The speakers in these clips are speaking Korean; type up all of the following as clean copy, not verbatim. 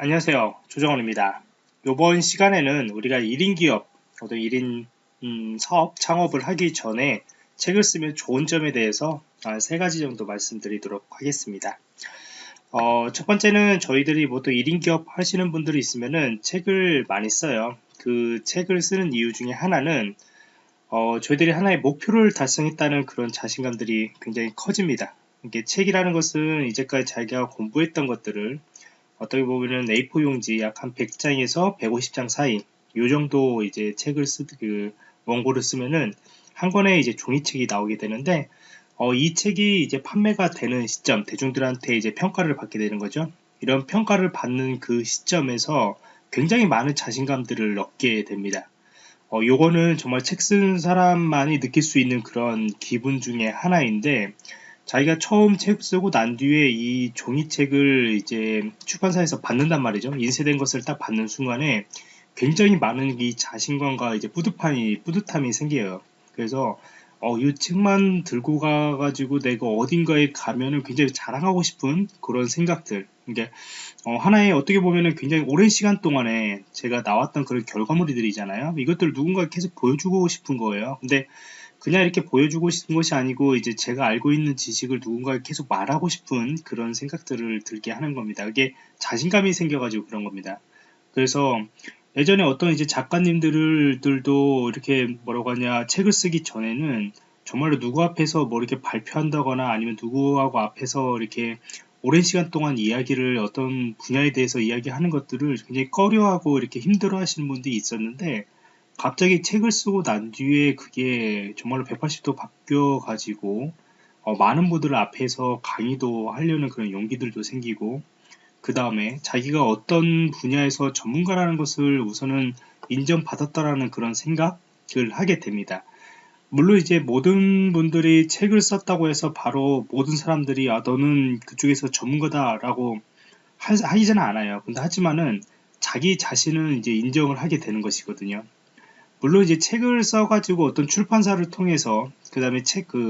안녕하세요. 조정원입니다. 이번 시간에는 우리가 1인 기업, 어떤 1인 사업, 창업을 하기 전에 책을 쓰면 좋은 점에 대해서 세 가지 정도 말씀드리도록 하겠습니다. 첫 번째는 저희들이 보통 1인 기업 하시는 분들이 있으면은 책을 많이 써요. 그 책을 쓰는 이유 중에 하나는 저희들이 하나의 목표를 달성했다는 그런 자신감들이 굉장히 커집니다. 이게 책이라는 것은 이제까지 자기가 공부했던 것들을 어떻게 보면은 A4 용지 약 한 100장에서 150장 사이 요 정도 이제 책을 그 원고를 쓰면은 한 권의 이제 종이책이 나오게 되는데 이 책이 이제 판매가 되는 시점 대중들한테 이제 평가를 받게 되는 거죠. 이런 평가를 받는 그 시점에서 굉장히 많은 자신감들을 얻게 됩니다. 요거는 정말 책 쓴 사람만이 느낄 수 있는 그런 기분 중에 하나인데 자기가 처음 책 쓰고 난 뒤에 이 종이책을 이제 출판사에서 받는단 말이죠. 인쇄된 것을 딱 받는 순간에 굉장히 많은 이 자신감과 이제 뿌듯함이 생겨요. 그래서 이 책만 들고 가가지고 내가 어딘가에 가면은 굉장히 자랑하고 싶은 그런 생각들. 이게 하나의 어떻게 보면은 굉장히 오랜 시간 동안에 제가 나왔던 그런 결과물들이잖아요. 이것들을 누군가 계속 보여주고 싶은 거예요. 근데 그냥 이렇게 보여주고 싶은 것이 아니고 이제 제가 알고 있는 지식을 누군가에 계속 말하고 싶은 그런 생각들을 들게 하는 겁니다. 그게 자신감이 생겨가지고 그런 겁니다. 그래서 예전에 어떤 이제 작가님들도 이렇게 뭐라고 하냐 책을 쓰기 전에는 정말로 누구 앞에서 뭐 이렇게 발표한다거나 아니면 누구하고 앞에서 이렇게 오랜 시간 동안 이야기를 어떤 분야에 대해서 이야기하는 것들을 굉장히 꺼려하고 이렇게 힘들어 하시는 분들이 있었는데 갑자기 책을 쓰고 난 뒤에 그게 정말로 180도 바뀌어 가지고 많은 분들 앞에서 강의도 하려는 그런 용기들도 생기고 그 다음에 자기가 어떤 분야에서 전문가라는 것을 우선은 인정받았다라는 그런 생각을 하게 됩니다. 물론 이제 모든 분들이 책을 썼다고 해서 바로 모든 사람들이 너는 그쪽에서 전문가다라고 하지는 않아요. 근데 하지만은 자기 자신은 이제 인정을 하게 되는 것이거든요. 물론 이제 책을 써가지고 어떤 출판사를 통해서 그 다음에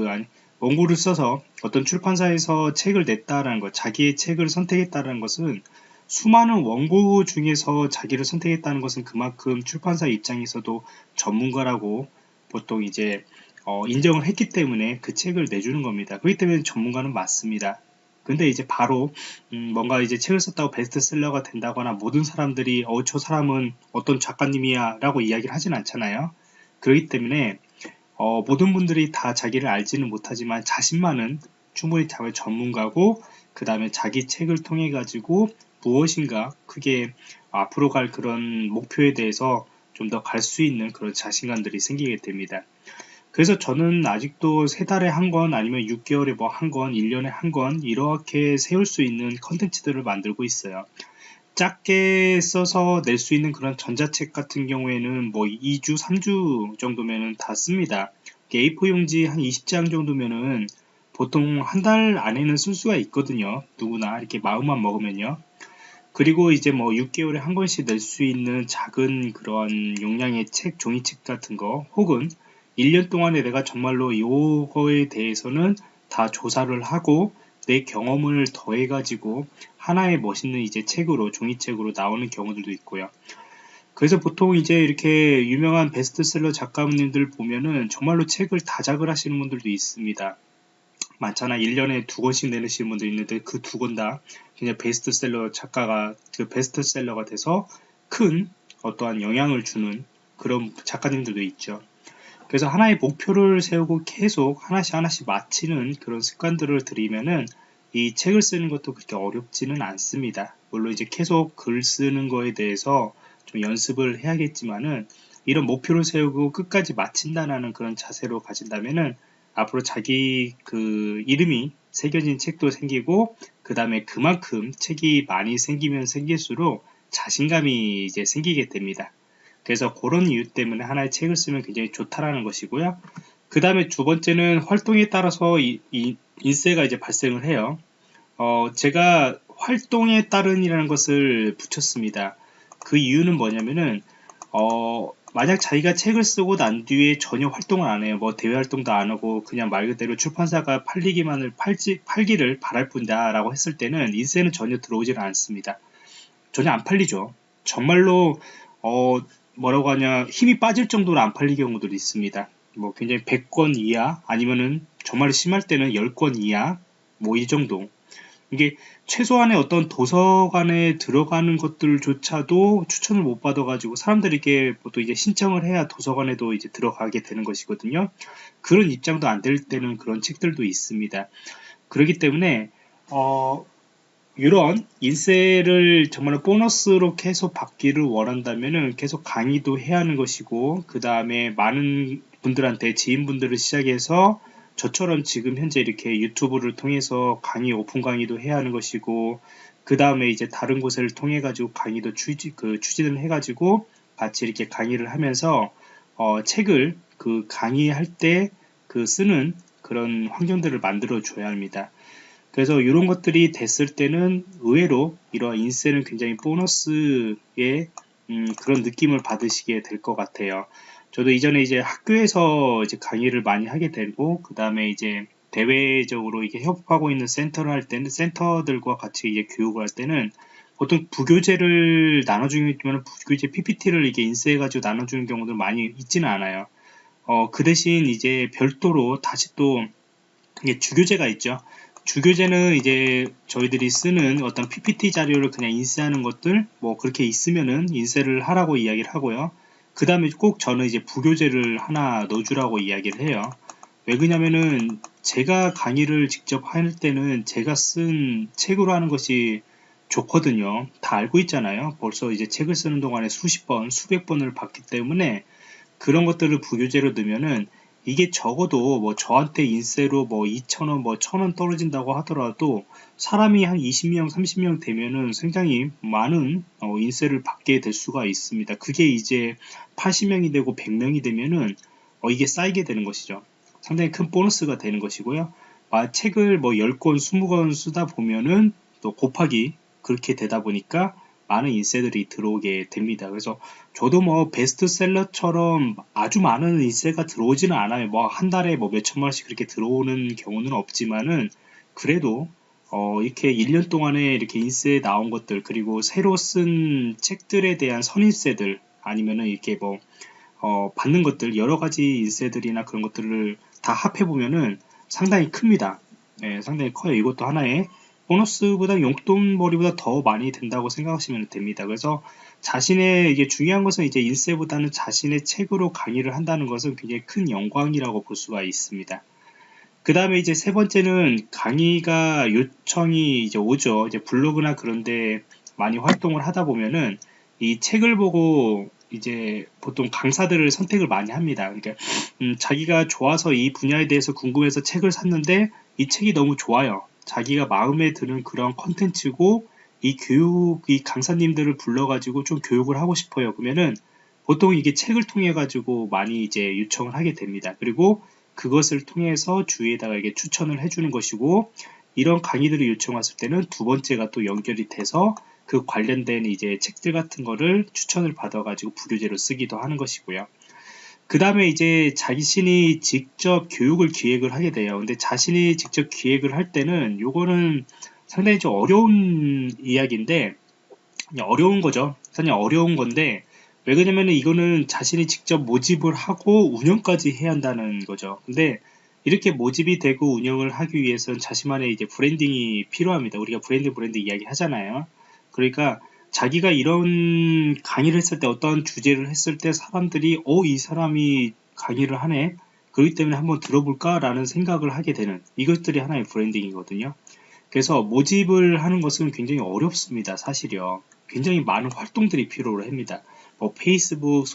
아니, 원고를 써서 어떤 출판사에서 책을 냈다라는 것, 자기의 책을 선택했다라는 것은 수많은 원고 중에서 자기를 선택했다는 것은 그만큼 출판사 입장에서도 전문가라고 보통 이제 인정을 했기 때문에 그 책을 내주는 겁니다. 그렇기 때문에 전문가는 맞습니다. 근데 이제 바로 뭔가 이제 책을 썼다고 베스트셀러가 된다거나 모든 사람들이 저 사람은 어떤 작가님이야 라고 이야기를 하진 않잖아요. 그렇기 때문에 모든 분들이 다 자기를 알지는 못하지만 자신만은 충분히 자기 전문가고 그 다음에 자기 책을 통해 가지고 무엇인가 크게 앞으로 갈 그런 목표에 대해서 좀 더 갈 수 있는 그런 자신감들이 생기게 됩니다. 그래서 저는 아직도 세 달에 한 권 아니면 6개월에 뭐 한 권, 1년에 한 권 이렇게 세울 수 있는 컨텐츠들을 만들고 있어요. 작게 써서 낼 수 있는 그런 전자책 같은 경우에는 뭐 2주, 3주 정도면은 다 씁니다. A4 용지 한 20장 정도면은 보통 한 달 안에는 쓸 수가 있거든요. 누구나 이렇게 마음만 먹으면요. 그리고 이제 뭐 6개월에 한 권씩 낼 수 있는 작은 그런 용량의 책, 종이책 같은 거, 혹은 1년 동안에 내가 정말로 요거에 대해서는 다 조사를 하고 내 경험을 더해가지고 하나의 멋있는 이제 책으로, 종이책으로 나오는 경우들도 있고요. 그래서 보통 이제 이렇게 유명한 베스트셀러 작가님들 보면은 정말로 책을 다작을 하시는 분들도 있습니다. 많잖아. 1년에 두 권씩 내시는 분도 있는데 그 두 권 다 그냥 베스트셀러 작가가 그 베스트셀러가 돼서 큰 어떠한 영향을 주는 그런 작가님들도 있죠. 그래서 하나의 목표를 세우고 계속 하나씩 하나씩 마치는 그런 습관들을 들이면은 이 책을 쓰는 것도 그렇게 어렵지는 않습니다. 물론 이제 계속 글 쓰는 거에 대해서 좀 연습을 해야겠지만은 이런 목표를 세우고 끝까지 마친다는 그런 자세로 가진다면은 앞으로 자기 그 이름이 새겨진 책도 생기고 그 다음에 그만큼 책이 많이 생기면 생길수록 자신감이 이제 생기게 됩니다. 그래서 그런 이유 때문에 하나의 책을 쓰면 굉장히 좋다라는 것이고요. 그 다음에 두 번째는 활동에 따라서 인세가 이제 발생을 해요. 제가 활동에 따른이라는 것을 붙였습니다. 그 이유는 뭐냐면은 만약 자기가 책을 쓰고 난 뒤에 전혀 활동을 안 해요. 뭐 대외 활동도 안 하고 그냥 말 그대로 출판사가 팔기를 바랄 뿐이다라고 했을 때는 인세는 전혀 들어오질 않습니다. 전혀 안 팔리죠. 정말로 뭐라고 하냐, 힘이 빠질 정도로 안 팔릴 경우들이 있습니다. 뭐 굉장히 100권 이하, 아니면은 정말 심할 때는 10권 이하, 뭐 이 정도. 이게 최소한의 어떤 도서관에 들어가는 것들조차도 추천을 못 받아가지고 사람들이 이게 보통 이제 신청을 해야 도서관에도 이제 들어가게 되는 것이거든요. 그런 입장도 안 될 때는 그런 책들도 있습니다. 그렇기 때문에 이런 인세를 정말 보너스로 계속 받기를 원한다면은 계속 강의도 해야 하는 것이고, 그 다음에 많은 분들한테 지인분들을 시작해서 저처럼 지금 현재 이렇게 유튜브를 통해서 강의, 오픈 강의도 해야 하는 것이고, 그 다음에 이제 다른 곳을 통해 가지고 강의도 추진을 해 가지고 같이 이렇게 강의를 하면서 책을 그 강의할 때 그 쓰는 그런 환경들을 만들어 줘야 합니다. 그래서 이런 것들이 됐을 때는 의외로 이러한 인세는 굉장히 보너스의 그런 느낌을 받으시게 될 것 같아요. 저도 이전에 이제 학교에서 이제 강의를 많이 하게 되고, 그 다음에 이제 대외적으로 이게 협업하고 있는 센터를 할 때는, 센터들과 같이 이제 교육을 할 때는 보통 부교재를 나눠주면, 부교재 PPT를 이게 인쇄해가지고 나눠주는 경우도 많이 있지는 않아요. 그 대신 이제 별도로 다시 또 이게 주교재가 있죠. 주교재는 이제 저희들이 쓰는 어떤 PPT 자료를 그냥 인쇄하는 것들, 뭐 그렇게 있으면은 인쇄를 하라고 이야기를 하고요. 그 다음에 꼭 저는 이제 부교재를 하나 넣어주라고 이야기를 해요. 왜 그러냐면은 제가 강의를 직접 할 때는 제가 쓴 책으로 하는 것이 좋거든요. 다 알고 있잖아요. 벌써 이제 책을 쓰는 동안에 수십 번, 수백 번을 봤기 때문에 그런 것들을 부교재로 넣으면은 이게 적어도 뭐 저한테 인세로 뭐 2,000원, 뭐 1,000원 떨어진다고 하더라도 사람이 한 20명, 30명 되면은 굉장히 많은 인세를 받게 될 수가 있습니다. 그게 이제 80명이 되고 100명이 되면은 이게 쌓이게 되는 것이죠. 상당히 큰 보너스가 되는 것이고요. 책을 뭐 10권, 20권 쓰다 보면은 또 곱하기 그렇게 되다 보니까 많은 인세들이 들어오게 됩니다. 그래서 저도 뭐 베스트셀러처럼 아주 많은 인세가 들어오지는 않아요. 뭐 한 달에 뭐 몇천만 원씩 그렇게 들어오는 경우는 없지만은 그래도 이렇게 1년 동안에 이렇게 인세 나온 것들, 그리고 새로 쓴 책들에 대한 선인세들, 아니면은 이렇게 뭐 받는 것들, 여러 가지 인세들이나 그런 것들을 다 합해 보면은 상당히 큽니다. 네, 상당히 커요. 이것도 하나의 보너스보다 용돈벌이보다 더 많이 된다고 생각하시면 됩니다. 그래서 자신의, 이게 중요한 것은 이제 인세보다는 자신의 책으로 강의를 한다는 것은 굉장히 큰 영광이라고 볼 수가 있습니다. 그 다음에 이제 세 번째는 강의가 요청이 이제 오죠. 이제 블로그나 그런데 많이 활동을 하다 보면은 이 책을 보고 이제 보통 강사들을 선택을 많이 합니다. 그러니까 자기가 좋아서 이 분야에 대해서 궁금해서 책을 샀는데 이 책이 너무 좋아요. 자기가 마음에 드는 그런 컨텐츠고 이 강사님들을 불러가지고 좀 교육을 하고 싶어요. 그러면은 보통 이게 책을 통해 가지고 많이 이제 요청을 하게 됩니다. 그리고 그것을 통해서 주위에다가 이게 추천을 해주는 것이고, 이런 강의들을 요청했을 때는 두 번째가 또 연결이 돼서 그 관련된 이제 책들 같은 거를 추천을 받아가지고 부교재로 쓰기도 하는 것이고요. 그 다음에 이제 자신이 직접 교육을 기획을 하게 돼요. 근데 자신이 직접 기획을 할 때는 요거는 상당히 좀 어려운 이야기인데, 그냥 어려운 거죠. 상당히 어려운 건데, 왜 그러냐면은 이거는 자신이 직접 모집을 하고 운영까지 해야 한다는 거죠. 근데 이렇게 모집이 되고 운영을 하기 위해서는 자신만의 이제 브랜딩이 필요합니다. 우리가 브랜드 이야기 하잖아요. 그러니까 자기가 이런 강의를 했을 때, 어떤 주제를 했을 때 사람들이 이 사람이 강의를 하네, 그렇기 때문에 한번 들어볼까라는 생각을 하게 되는, 이것들이 하나의 브랜딩이거든요. 그래서 모집을 하는 것은 굉장히 어렵습니다. 사실요. 굉장히 많은 활동들이 필요로 합니다. 뭐 페이스북,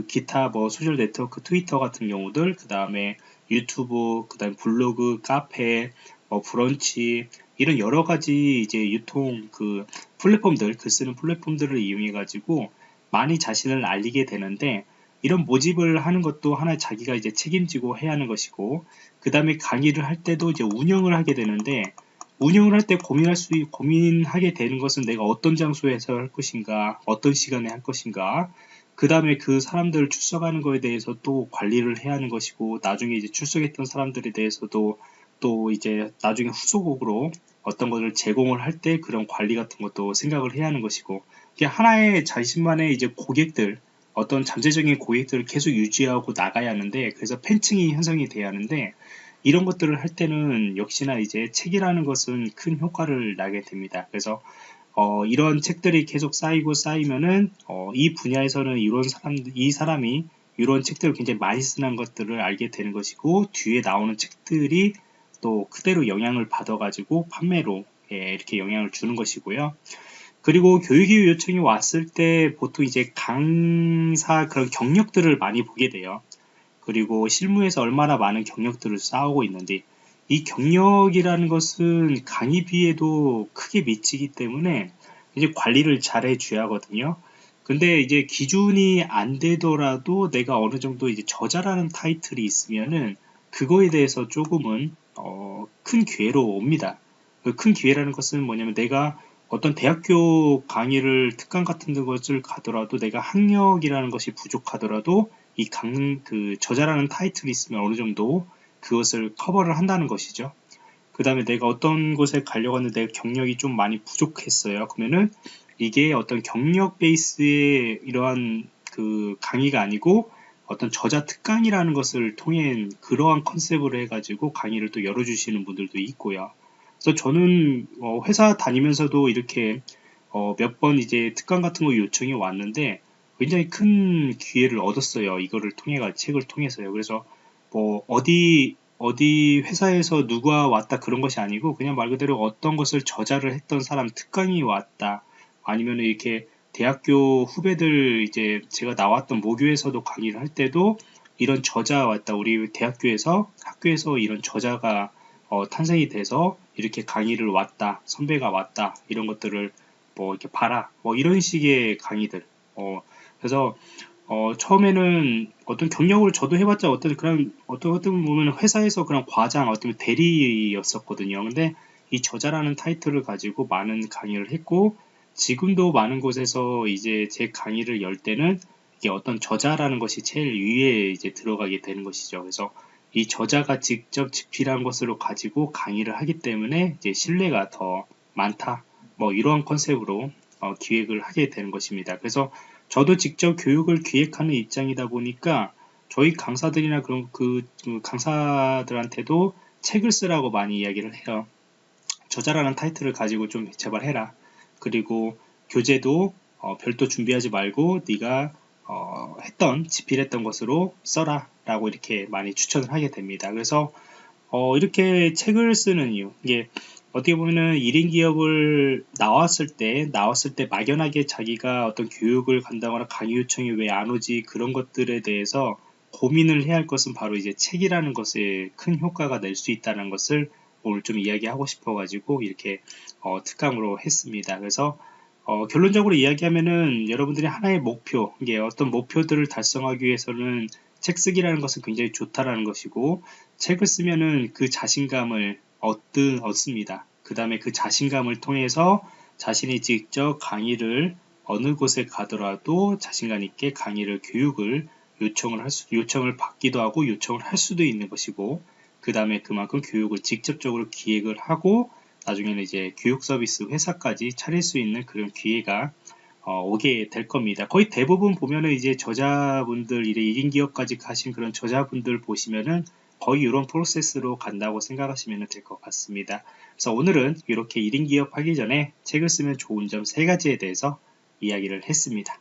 기타 뭐 소셜 네트워크, 트위터 같은 경우들, 그 다음에 유튜브, 그 다음에 블로그, 카페, 뭐 브런치, 이런 여러 가지 이제 유통 그 플랫폼들, 글 쓰는 플랫폼들을 이용해 가지고 많이 자신을 알리게 되는데, 이런 모집을 하는 것도 하나의 자기가 이제 책임지고 해야 하는 것이고, 그 다음에 강의를 할 때도 이제 운영을 하게 되는데, 운영을 할 때 고민하게 되는 것은 내가 어떤 장소에서 할 것인가, 어떤 시간에 할 것인가, 그 다음에 그 사람들을 출석하는 거에 대해서 또 관리를 해야 하는 것이고, 나중에 이제 출석했던 사람들에 대해서도 또 이제 나중에 후속으로 어떤 것을 제공을 할 때 그런 관리 같은 것도 생각을 해야 하는 것이고, 이게 하나의 자신만의 이제 고객들, 어떤 잠재적인 고객들을 계속 유지하고 나가야 하는데, 그래서 팬층이 형성이 돼야 하는데, 이런 것들을 할 때는 역시나 이제 책이라는 것은 큰 효과를 나게 됩니다. 그래서 이런 책들이 계속 쌓이고 쌓이면은 이 분야에서는 이 사람이 이런 책들을 굉장히 많이 쓰는 것들을 알게 되는 것이고, 뒤에 나오는 책들이 또 그대로 영향을 받아가지고 판매로 이렇게 영향을 주는 것이고요. 그리고 교육이 요청이 왔을 때 보통 이제 강사 그런 경력들을 많이 보게 돼요. 그리고 실무에서 얼마나 많은 경력들을 쌓아오고 있는지, 이 경력이라는 것은 강의비에도 크게 미치기 때문에 이제 관리를 잘 해줘야 하거든요. 근데 이제 기준이 안 되더라도 내가 어느 정도 이제 저자라는 타이틀이 있으면은 그거에 대해서 조금은 큰 기회로 옵니다. 그 큰 기회라는 것은 뭐냐면, 내가 어떤 대학교 강의를 특강 같은 것을 가더라도 내가 학력이라는 것이 부족하더라도 그 저자라는 타이틀이 있으면 어느 정도 그것을 커버를 한다는 것이죠. 그 다음에 내가 어떤 곳에 가려고 하는데 내가 경력이 좀 많이 부족했어요. 그러면은 이게 어떤 경력 베이스의 이러한 그 강의가 아니고 어떤 저자 특강이라는 것을 통해 그러한 컨셉으로 해가지고 강의를 또 열어주시는 분들도 있고요. 그래서 저는 회사 다니면서도 이렇게 몇 번 이제 특강 같은 거 요청이 왔는데 굉장히 큰 기회를 얻었어요. 이거를 책을 통해서요. 그래서 뭐 어디 회사에서 누가 왔다 그런 것이 아니고, 그냥 말 그대로 어떤 것을 저자를 했던 사람 특강이 왔다, 아니면 이렇게 대학교 후배들, 이제 제가 나왔던 모교에서도 강의를 할 때도 이런 저자 왔다, 우리 대학교에서 학교에서 이런 저자가 탄생이 돼서 이렇게 강의를 왔다, 선배가 왔다, 이런 것들을 뭐 이렇게 봐라, 뭐 이런 식의 강의들. 그래서 처음에는 어떤 경력을 저도 해봤자 어떤 보면 회사에서 그냥 과장, 어떤 대리였었거든요. 근데 이 저자라는 타이틀을 가지고 많은 강의를 했고, 지금도 많은 곳에서 이제 제 강의를 열 때는 이게 어떤 저자라는 것이 제일 위에 이제 들어가게 되는 것이죠. 그래서 이 저자가 직접 집필한 것으로 가지고 강의를 하기 때문에 이제 신뢰가 더 많다, 뭐 이러한 컨셉으로 기획을 하게 되는 것입니다. 그래서 저도 직접 교육을 기획하는 입장이다 보니까 저희 강사들이나 그런 그 강사들한테도 책을 쓰라고 많이 이야기를 해요. 저자라는 타이틀을 가지고 좀 제발 해라. 그리고 교재도 별도 준비하지 말고 네가 집필했던 것으로 써라 라고 이렇게 많이 추천을 하게 됩니다. 그래서 이렇게 책을 쓰는 이유, 이게 어떻게 보면은 1인 기업을 나왔을 때 막연하게 자기가 어떤 교육을 간다거나 강의 요청이 왜 안 오지, 그런 것들에 대해서 고민을 해야 할 것은 바로 이제 책이라는 것에 큰 효과가 낼 수 있다는 것을 오늘 좀 이야기하고 싶어 가지고 이렇게 특강으로 했습니다. 그래서 결론적으로 이야기하면은 여러분들이 하나의 목표, 이게 어떤 목표들을 달성하기 위해서는 책 쓰기라는 것은 굉장히 좋다라는 것이고, 책을 쓰면은 그 자신감을 얻습니다. 그 다음에 그 자신감을 통해서 자신이 직접 강의를 어느 곳에 가더라도 자신감 있게 강의를, 교육을 요청을 받기도 하고 요청을 할 수도 있는 것이고, 그 다음에 그만큼 교육을 직접적으로 기획을 하고 나중에는 이제 교육 서비스 회사까지 차릴 수 있는 그런 기회가 오게 될 겁니다. 거의 대부분 보면은 이제 저자분들, 1인 기업까지 가신 그런 저자분들 보시면은 거의 이런 프로세스로 간다고 생각하시면 될 것 같습니다. 그래서 오늘은 이렇게 1인 기업 하기 전에 책을 쓰면 좋은 점 3가지에 대해서 이야기를 했습니다.